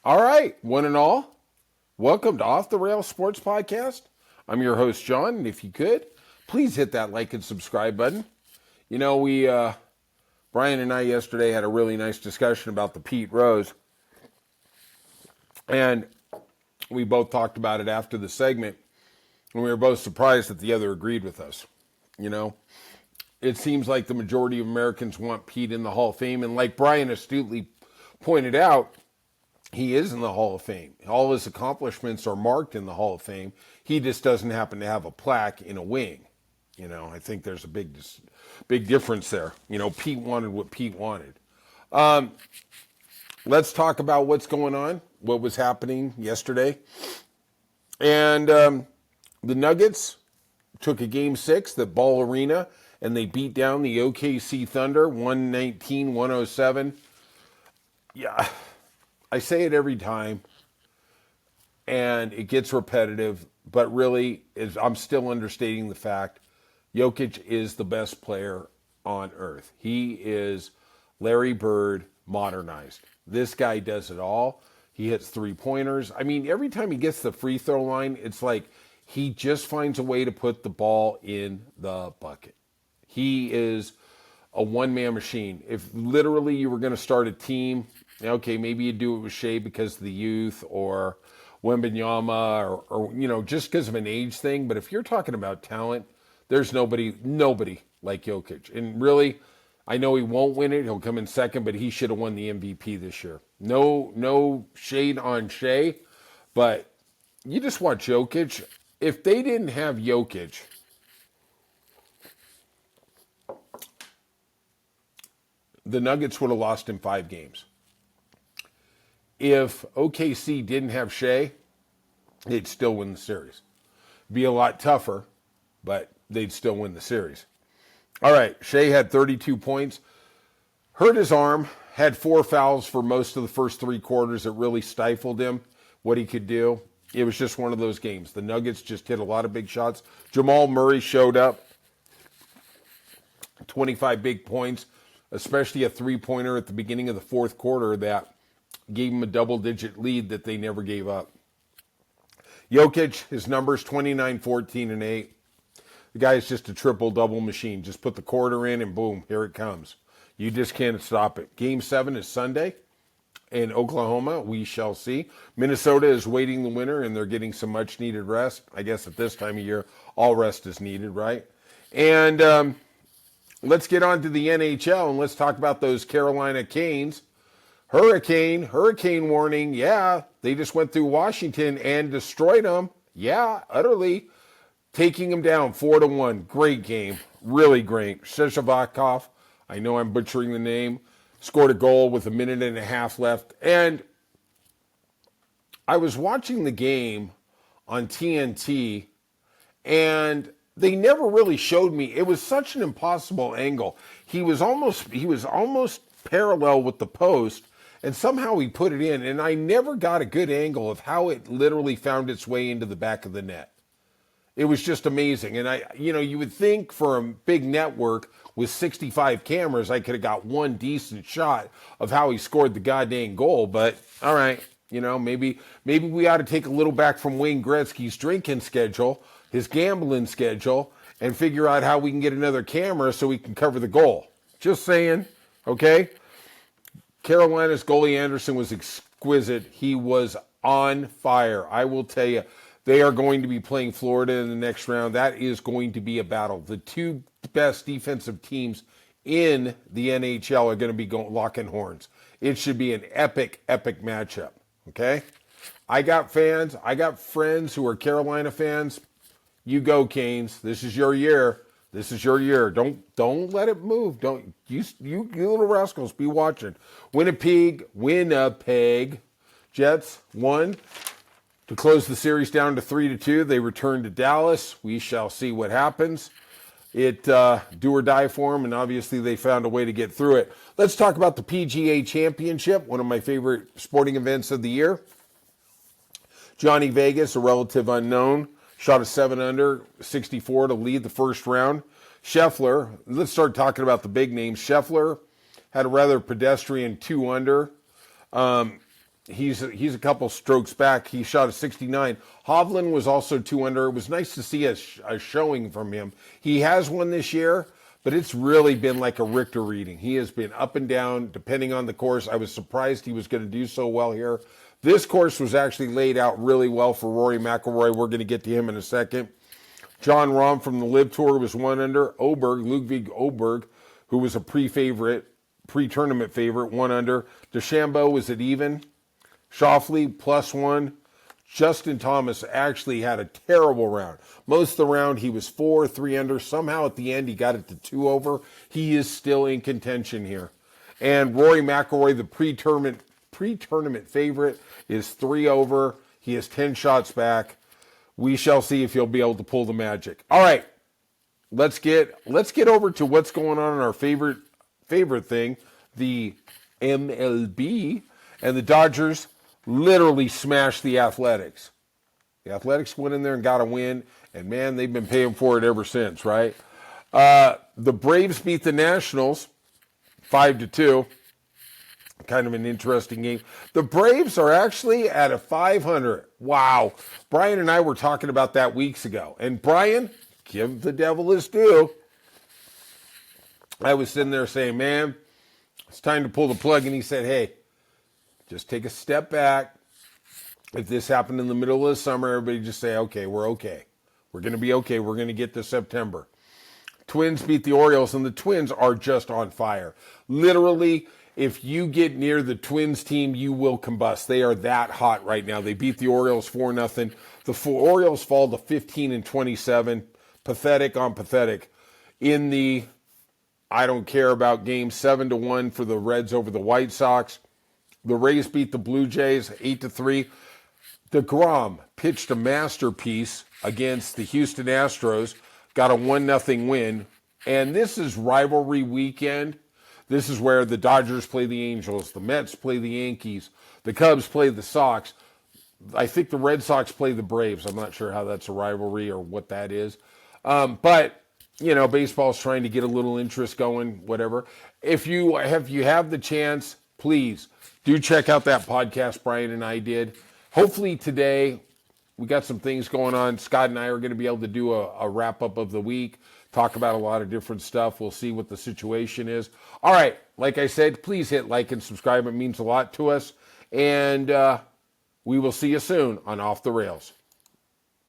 All right, one and all, welcome to Off the Rails Sports Podcast. I'm your host, John, and if you could, please hit that like and subscribe button. You know, Brian and I yesterday had a really nice discussion about the Pete Rose, and we both talked about it after the segment, and we were both surprised that the other agreed with us. You know, it seems like the majority of Americans want Pete in the Hall of Fame, and like Brian astutely pointed out, he is in the Hall of Fame. All his accomplishments are marked in the Hall of Fame. He just doesn't happen to have a plaque in a wing. You know, I think there's a big difference there. You know, Pete wanted what Pete wanted. Let's talk about what's going on, what was happening yesterday. And the Nuggets took a Game 6 at Ball Arena, and they beat down the OKC Thunder 119-107. Yeah. I say it every time, and it gets repetitive, but really, I'm still understating the fact Jokic is the best player on earth. He is Larry Bird modernized. This guy does it all. He hits three-pointers. I mean, every time he gets the free throw line, it's like he just finds a way to put the ball in the bucket. He is a one-man machine. If literally you were going to start a team, okay, maybe you do it with Shea because of the youth, or Wembanyama, or you know, just because of an age thing. But if you're talking about talent, there's nobody like Jokic. And really, I know he won't win it. He'll come in second, but he should have won the MVP this year. No shade on Shea, but you just watch Jokic. If they didn't have Jokic, the Nuggets would have lost in 5 games. If OKC didn't have Shea, they'd still win the series. Be a lot tougher, but they'd still win the series. All right, Shea had 32 points, hurt his arm, had 4 fouls for most of the first 3 quarters. It really stifled him, what he could do. It was just one of those games. The Nuggets just hit a lot of big shots. Jamal Murray showed up, 25 big points, especially a three-pointer at the beginning of the fourth quarter that gave him a double-digit lead that they never gave up. Jokic, his numbers 29, 14, and 8. The guy is just a triple-double machine. Just put the quarter in and boom, here it comes. You just can't stop it. Game 7 is Sunday in Oklahoma. We shall see. Minnesota is waiting the winner, and they're getting some much-needed rest. I guess at this time of year, all rest is needed, right? And let's get on to the NHL, and let's talk about those Carolina Canes. Hurricane warning. Yeah, they just went through Washington and destroyed them. Yeah, utterly. Taking them down 4-1. Great game. Really great. Sheshavakov, I know I'm butchering the name, scored a goal with a minute and a half left. And I was watching the game on TNT, and they never really showed me. It was such an impossible angle. He was almost parallel with the post, and somehow he put it in, and I never got a good angle of how it literally found its way into the back of the net. It was just amazing. And you would think for a big network with 65 cameras, I could have got one decent shot of how he scored the goddamn goal. But all right, maybe we ought to take a little back from Wayne Gretzky's drinking schedule, his gambling schedule, and figure out how we can get another camera so we can cover the goal. Just saying, okay? Carolina's goalie Anderson was exquisite. He was on fire. I will tell you, they are going to be playing Florida in the next round. That is going to be a battle. The 2 best defensive teams in the NHL are going to be locking horns. It should be an epic matchup, okay? I got fans. I got friends who are Carolina fans. You go, Canes. This is your year. This is your year. Don't let it move. Don't you little rascals be watching. Winnipeg Jets won to close the series down to 3-2. They return to Dallas. We shall see what happens. It do or die for them, and obviously they found a way to get through it. Let's talk about the PGA Championship, one of my favorite sporting events of the year. Johnny Vegas, a relative unknown, shot a 7 under, 64 to lead the first round. Scheffler, let's start talking about the big names. Scheffler had a rather pedestrian 2 under. he's a couple strokes back. He shot a 69. Hovland was also 2 under. It was nice to see a showing from him. He has one this year, but it's really been like a Richter reading. He has been up and down depending on the course. I was surprised he was going to do so well here. This course was actually laid out really well for Rory McIlroy. We're going to get to him in a second. Jon Rahm from the LIV Tour was 1 under. Ludwig Oberg, who was a pre-tournament favorite, 1 under. DeChambeau was at even. Schauffele +1. Justin Thomas actually had a terrible round. Most of the round he was 4, 3 under. Somehow at the end he got it to 2 over. He is still in contention here. And Rory McIlroy, the pre-tournament favorite, is 3 over. He is 10 shots back. We shall see if he'll be able to pull the magic. All right, let's get over to what's going on in our favorite thing, the MLB, and the Dodgers literally smashed the Athletics. The Athletics went in there and got a win, and man, they've been paying for it ever since, right? The Braves beat the Nationals 5-2. Kind of an interesting game. The Braves are actually at a 500. Wow. Brian and I were talking about that weeks ago. And Brian, give the devil his due. I was sitting there saying, man, it's time to pull the plug. And he said, hey, just take a step back. If this happened in the middle of the summer, everybody just say, okay, we're okay. We're going to be okay. We're going to get to September. Twins beat the Orioles, and the Twins are just on fire. Literally, if you get near the Twins team, you will combust. They are that hot right now. They beat the Orioles 4-0. The Orioles fall to 15-27. Pathetic on pathetic. In the, I don't care about game, 7-1 for the Reds over the White Sox. The Rays beat the Blue Jays 8-3. DeGrom pitched a masterpiece against the Houston Astros, got a 1-0 win. And this is rivalry weekend. This is where the Dodgers play the Angels, the Mets play the Yankees, the Cubs play the Sox. I think the Red Sox play the Braves. I'm not sure how that's a rivalry or what that is. But, you know, baseball's trying to get a little interest going, whatever. If you have the chance, please do check out that podcast Brian and I did. Hopefully today we got some things going on. Scott and I are going to be able to do a wrap-up of the week, talk about a lot of different stuff. We'll see what the situation is. All right, like I said, please hit like and subscribe. It means a lot to us. And we will see you soon on Off the Rails.